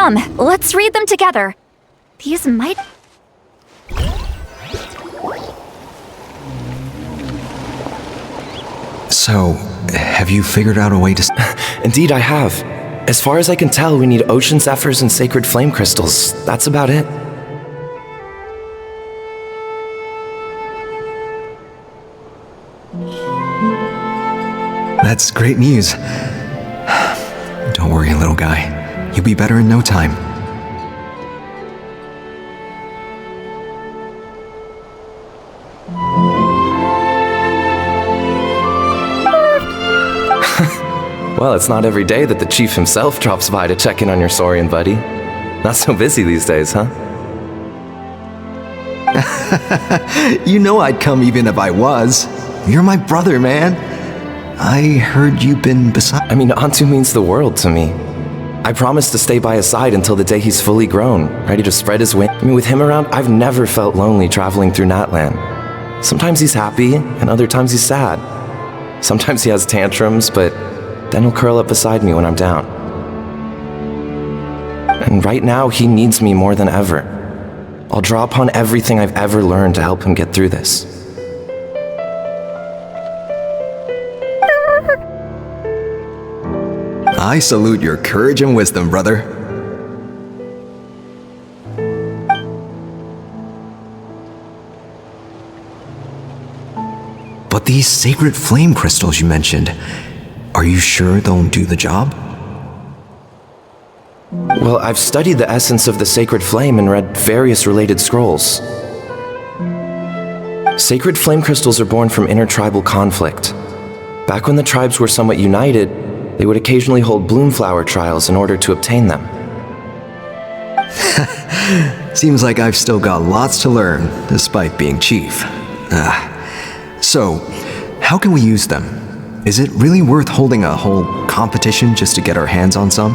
Come, let's read them together. These might... So, have you figured out a way to... Indeed, I have. As far as I can tell, we need ocean zephyrs and sacred flame crystals. That's about it. That's great news. Don't worry, little guy. You'll be better in no time. Well, it's not every day that the chief himself drops by to check in on your Saurian buddy. Not so busy these days, huh? You know I'd come even if I was. You're my brother, man. I heard you've been beside... I mean, Antu means the world to me. I promise to stay by his side until the day he's fully grown, ready to spread his wings. I mean, with him around, I've never felt lonely traveling through Natlan. Sometimes he's happy, and other times he's sad. Sometimes he has tantrums, but then he'll curl up beside me when I'm down. And right now, he needs me more than ever. I'll draw upon everything I've ever learned to help him get through this. I salute your courage and wisdom, brother. But these sacred flame crystals you mentioned, are you sure they'll do the job? Well, I've studied the essence of the sacred flame and read various related scrolls. Sacred flame crystals are born from intertribal conflict. Back when the tribes were somewhat united, they would occasionally hold bloom flower trials in order to obtain them. Seems like I've still got lots to learn, despite being chief. So, how can we use them? Is it really worth holding a whole competition just to get our hands on some?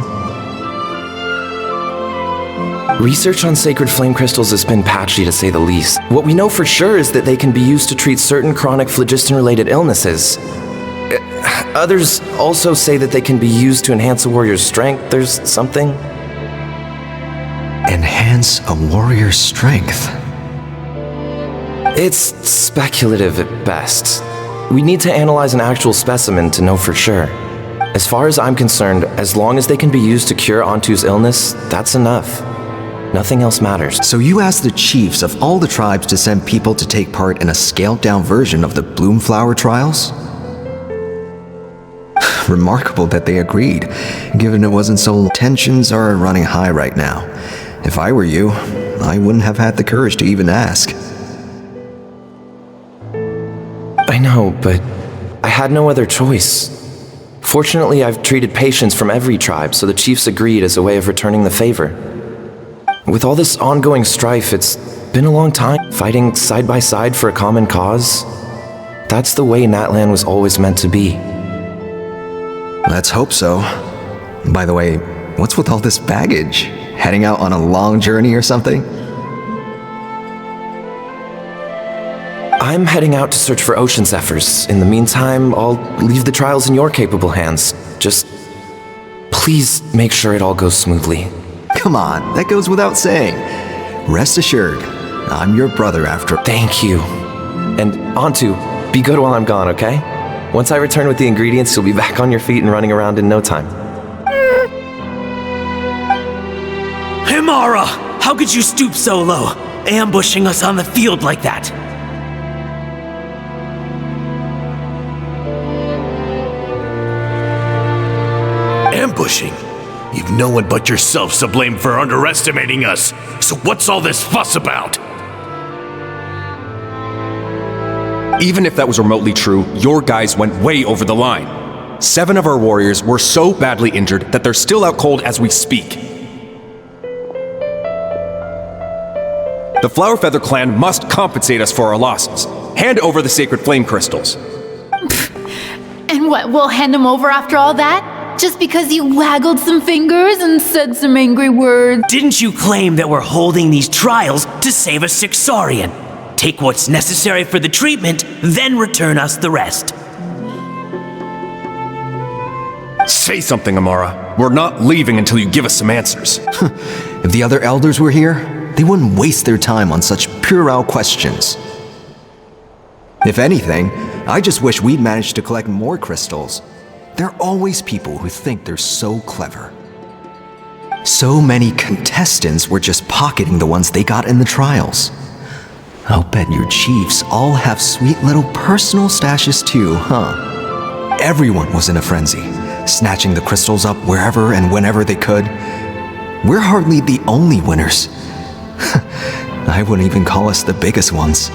Research on sacred flame crystals has been patchy to say the least. What we know for sure is that they can be used to treat certain chronic phlogiston-related illnesses. Others also say that they can be used to enhance a warrior's strength. There's something. Enhance a warrior's strength? It's speculative at best. We need to analyze an actual specimen to know for sure. As far as I'm concerned, as long as they can be used to cure Antu's illness, that's enough. Nothing else matters. So you asked the chiefs of all the tribes to send people to take part in a scaled-down version of the bloom flower trials? Remarkable that they agreed, given it wasn't so... Tensions are running high right now. If I were you, I wouldn't have had the courage to even ask. I know, but I had no other choice. Fortunately, I've treated patients from every tribe, so the chiefs agreed as a way of returning the favor. With all this ongoing strife, it's been a long time, fighting side by side for a common cause. That's the way Natlan was always meant to be. Let's hope so. By the way, what's with all this baggage? Heading out on a long journey or something? I'm heading out to search for ocean zephyrs. In the meantime, I'll leave the trials in your capable hands. Just please make sure it all goes smoothly. Come on, that goes without saying. Rest assured, I'm your brother after... Thank you. And Antu, be good while I'm gone, okay? Once I return with the ingredients, you'll be back on your feet and running around in no time. Himara! How could you stoop so low, ambushing us on the field like that? Ambushing? You've no one but yourself to blame for underestimating us. So what's all this fuss about? Even if that was remotely true, your guys went way over the line. 7 of our warriors were so badly injured that they're still out cold as we speak. The Flower Feather clan must compensate us for our losses. Hand over the sacred flame crystals. And what, we'll hand them over after all that? Just because you waggled some fingers and said some angry words? Didn't you claim that we're holding these trials to save a sick Saurian? Take what's necessary for the treatment, then return us the rest. Say something, Amara. We're not leaving until you give us some answers. If the other elders were here, they wouldn't waste their time on such puerile questions. If anything, I just wish we'd managed to collect more crystals. There are always people who think they're so clever. So many contestants were just pocketing the ones they got in the trials. I'll bet your chiefs all have sweet little personal stashes too, huh? Everyone was in a frenzy, snatching the crystals up wherever and whenever they could. We're hardly the only winners. I wouldn't even call us the biggest ones.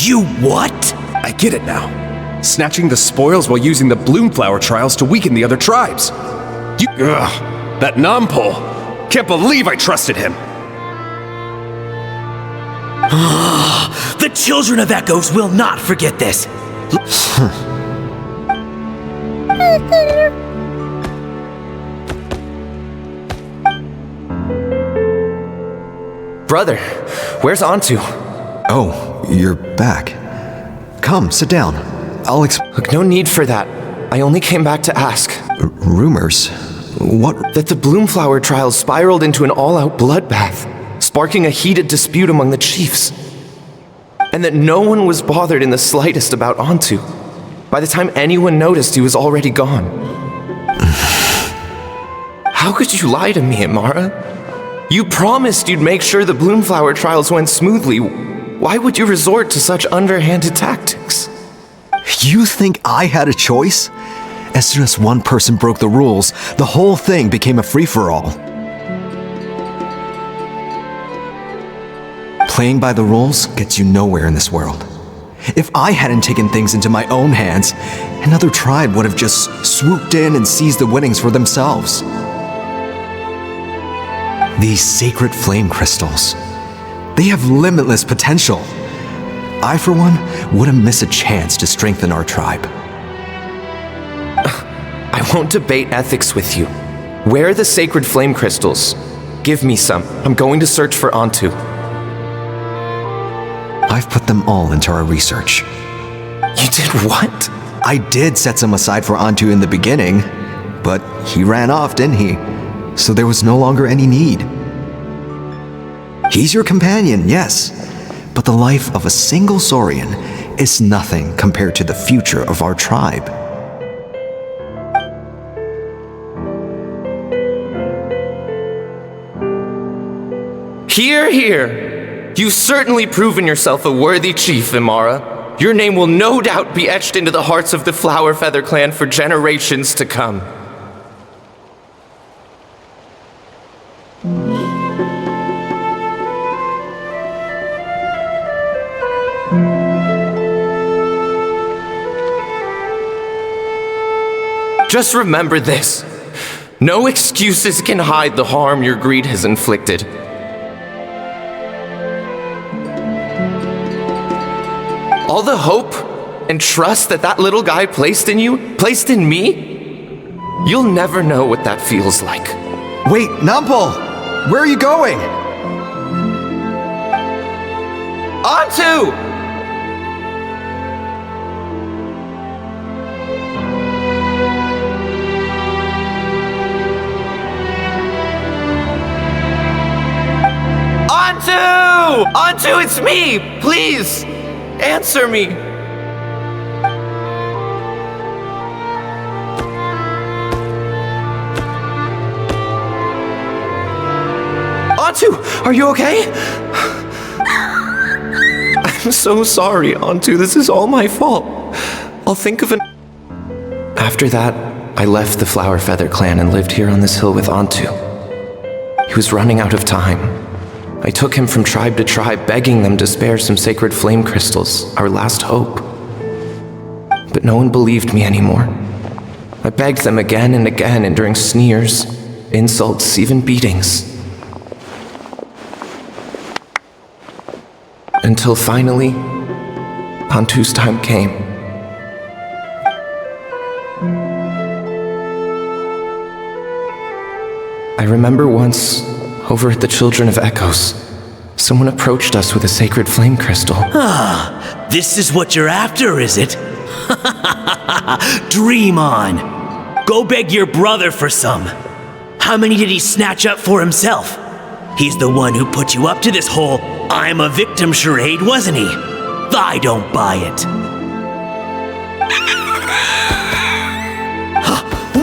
You what? I get it now. Snatching the spoils while using the Bloomflower trials to weaken the other tribes. That Nampol. Can't believe I trusted him. The children of Echoes will not forget this. Brother, where's Antu? Oh, you're back. Come, sit down. I'll Look, no need for that. I only came back to ask. Rumors? What? That the Bloomflower trials spiraled into an all-out bloodbath, sparking a heated dispute among the chiefs. And that no one was bothered in the slightest about Antu. By the time anyone noticed, he was already gone. How could you lie to me, Amara? You promised you'd make sure the Bloomflower trials went smoothly. Why would you resort to such underhanded tactics? You think I had a choice? As soon as one person broke the rules, the whole thing became a free-for-all. Playing by the rules gets you nowhere in this world. If I hadn't taken things into my own hands, another tribe would have just swooped in and seized the winnings for themselves. These sacred flame crystals, they have limitless potential. I, for one, wouldn't miss a chance to strengthen our tribe. I won't debate ethics with you. Where are the sacred flame crystals? Give me some. I'm going to search for Antu. I've put them all into our research. You did what? I did set some aside for Antu in the beginning, but he ran off, didn't he? So there was no longer any need. He's your companion, yes, but the life of a single Saurian is nothing compared to the future of our tribe. Hear, hear! You've certainly proven yourself a worthy chief, Imara. Your name will no doubt be etched into the hearts of the Flower Feather clan for generations to come. Just remember this. No excuses can hide the harm your greed has inflicted. All the hope and trust that little guy placed in you, placed in me, you'll never know what that feels like. Wait, Nampol! Where are you going? Antu! Antu! Antu, it's me! Please! Answer me! Antu, are you okay? I'm so sorry, Antu. This is all my fault. I'll think of an... After that, I left the Flower Feather clan and lived here on this hill with Antu. He was running out of time. I took him from tribe to tribe, begging them to spare some sacred flame crystals, our last hope. But no one believed me anymore. I begged them again and again, enduring sneers, insults, even beatings. Until finally, Antu's time came. I remember once, over at the Children of Echoes, someone approached us with a sacred flame crystal. This is what you're after, is it? Dream on. Go beg your brother for some. How many did he snatch up for himself? He's the one who put you up to this whole I'm a victim charade, wasn't he? I don't buy it.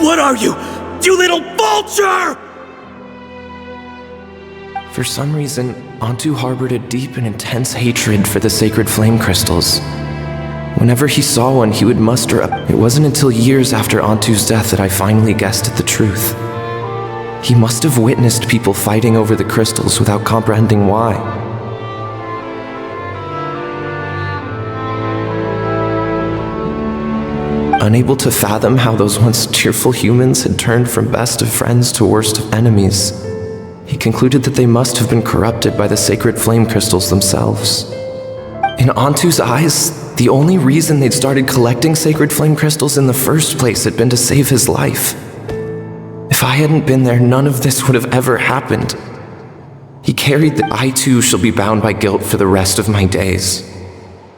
What are you? You little vulture! For some reason, Antu harbored a deep and intense hatred for the sacred flame crystals. Whenever he saw one, he would muster up. It wasn't until years after Antu's death that I finally guessed at the truth. He must have witnessed people fighting over the crystals without comprehending why. Unable to fathom how those once cheerful humans had turned from best of friends to worst of enemies, he concluded that they must have been corrupted by the sacred flame crystals themselves. In Antu's eyes, the only reason they'd started collecting sacred flame crystals in the first place had been to save his life. If I hadn't been there, none of this would have ever happened. He carried that I too shall be bound by guilt for the rest of my days.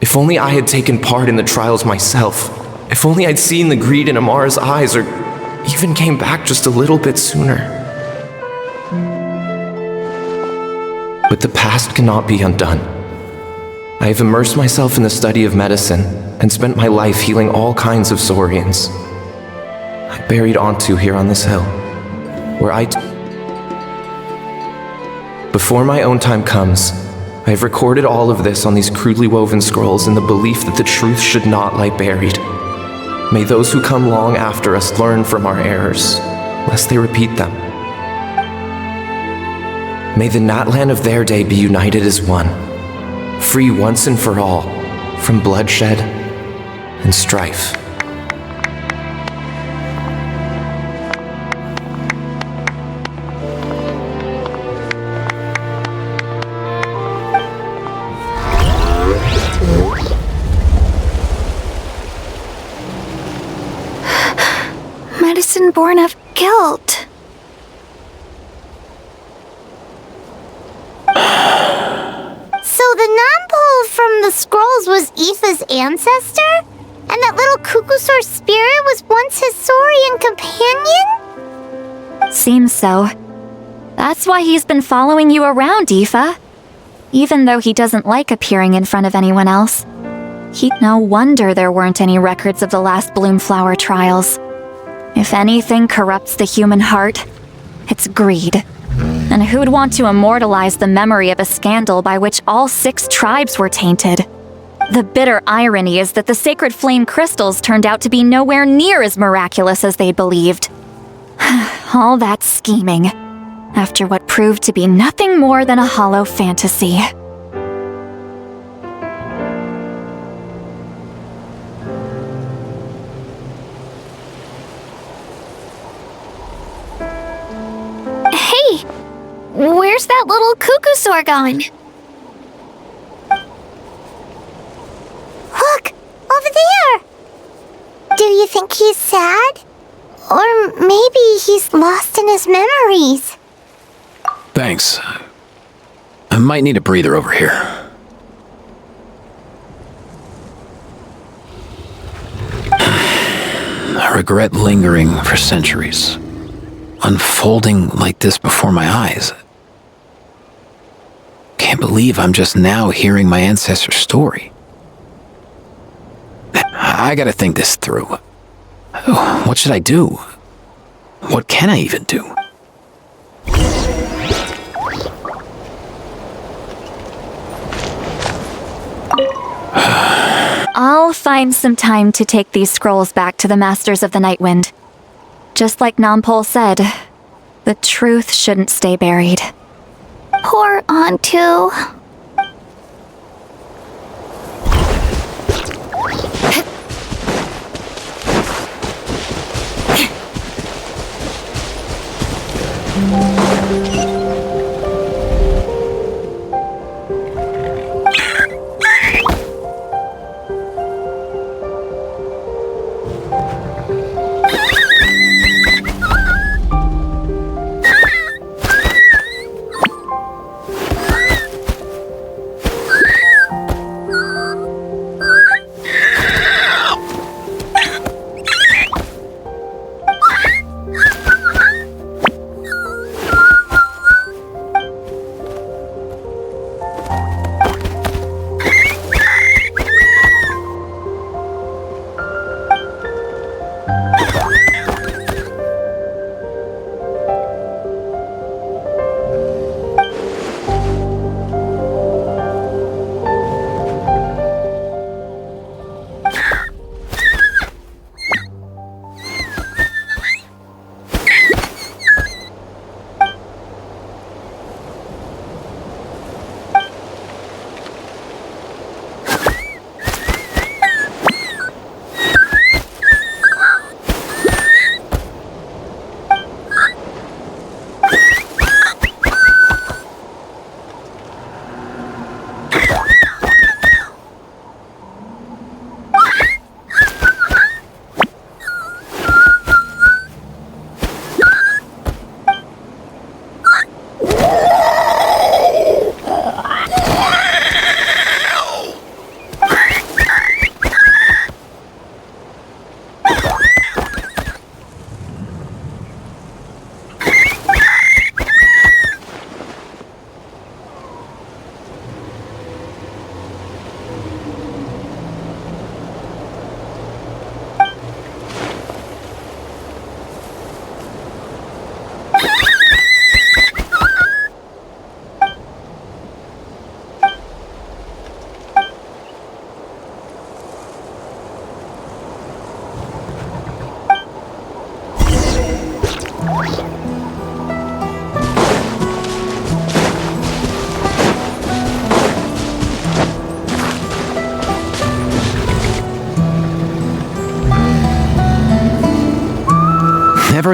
If only I had taken part in the trials myself. If only I'd seen the greed in Amara's eyes, or even came back just a little bit sooner. But the past cannot be undone. I have immersed myself in the study of medicine and spent my life healing all kinds of Saurians. I buried Antu here on this hill, where Before my own time comes, I have recorded all of this on these crudely woven scrolls in the belief that the truth should not lie buried. May those who come long after us learn from our errors, lest they repeat them. May the Natlan of their day be united as one, free once and for all from bloodshed and strife. Medicine born of guilt. So the non-pole from the scrolls was Aoife's ancestor? And that little Kukusaur spirit was once his Saurian companion? Seems so. That's why he's been following you around, Aoife. Even though he doesn't like appearing in front of anyone else. No wonder there weren't any records of the last Bloomflower trials. If anything corrupts the human heart, it's greed. And who'd want to immortalize the memory of a scandal by which all 6 tribes were tainted? The bitter irony is that the sacred flame crystals turned out to be nowhere near as miraculous as they believed. All that scheming, after what proved to be nothing more than a hollow fantasy. Where's that little Kukusaur going? Look! Over there! Do you think he's sad? Or maybe he's lost in his memories? Thanks. I might need a breather over here. I regret lingering for centuries, unfolding like this before my eyes. Can't believe I'm just now hearing my ancestor's story. I gotta think this through. What should I do? What can I even do? I'll find some time to take these scrolls back to the Masters of the Nightwind. Just like Nampol said, the truth shouldn't stay buried. Poor Antu.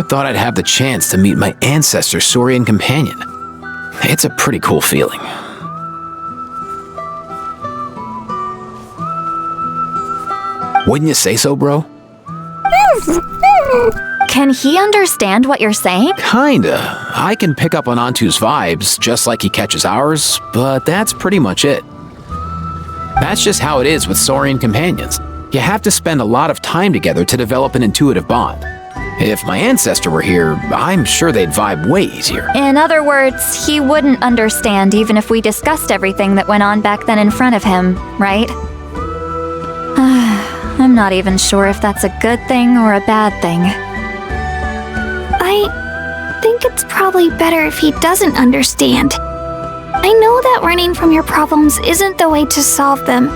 never thought I'd have the chance to meet my ancestor Saurian companion. It's a pretty cool feeling. Wouldn't you say so, bro? Can he understand what you're saying? Kinda. I can pick up on Antu's vibes, just like he catches ours, but that's pretty much it. That's just how it is with Saurian companions. You have to spend a lot of time together to develop an intuitive bond. If my ancestor were here, I'm sure they'd vibe way easier. In other words, he wouldn't understand even if we discussed everything that went on back then in front of him, right? I'm not even sure if that's a good thing or a bad thing. I think it's probably better if he doesn't understand. I know that running from your problems isn't the way to solve them,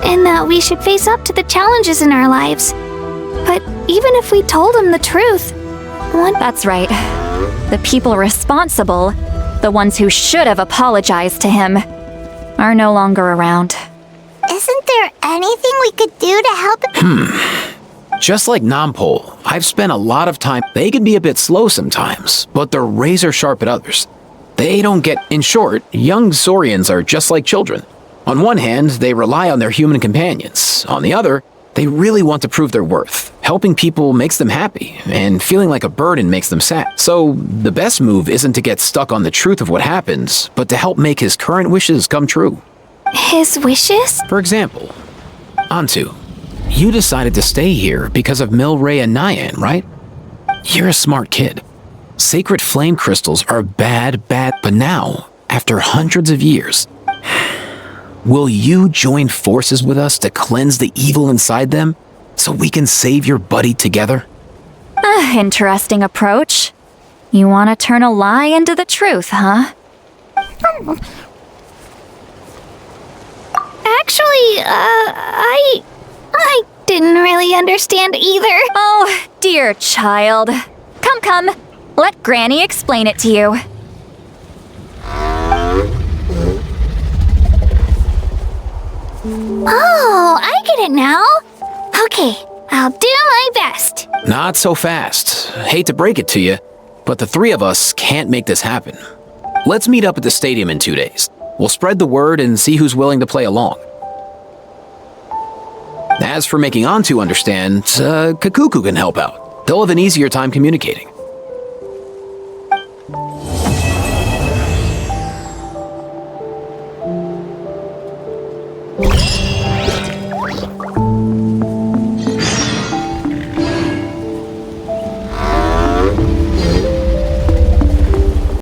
and that we should face up to the challenges in our lives. But even if we told him the truth, That's right. The people responsible, the ones who should have apologized to him, are no longer around. Isn't there anything we could do to help it? Just like Nampol, I've spent a lot of time. They can be a bit slow sometimes, but they're razor sharp at others. They don't get... In short, young Saurians are just like children. On one hand, they rely on their human companions. On the other, they really want to prove their worth. Helping people makes them happy, and feeling like a burden makes them sad. So, the best move isn't to get stuck on the truth of what happens, but to help make his current wishes come true. his wishes? For example, Antu, you decided to stay here because of Milray and Nyan, right? You're a smart kid. Sacred flame crystals are bad, but now, after hundreds of years, will you join forces with us to cleanse the evil inside them so we can save your buddy together? Interesting approach. You want to turn a lie into the truth, huh? Actually, I didn't really understand either. Oh, dear child. Come. Let Granny explain it to you. Oh, I get it now. Okay, I'll do my best. Not so fast. Hate to break it to you, but the three of us can't make this happen. Let's meet up at the stadium in 2 days. We'll spread the word and see who's willing to play along. As for making Antu understand, Kakuku can help out. They'll have an easier time communicating.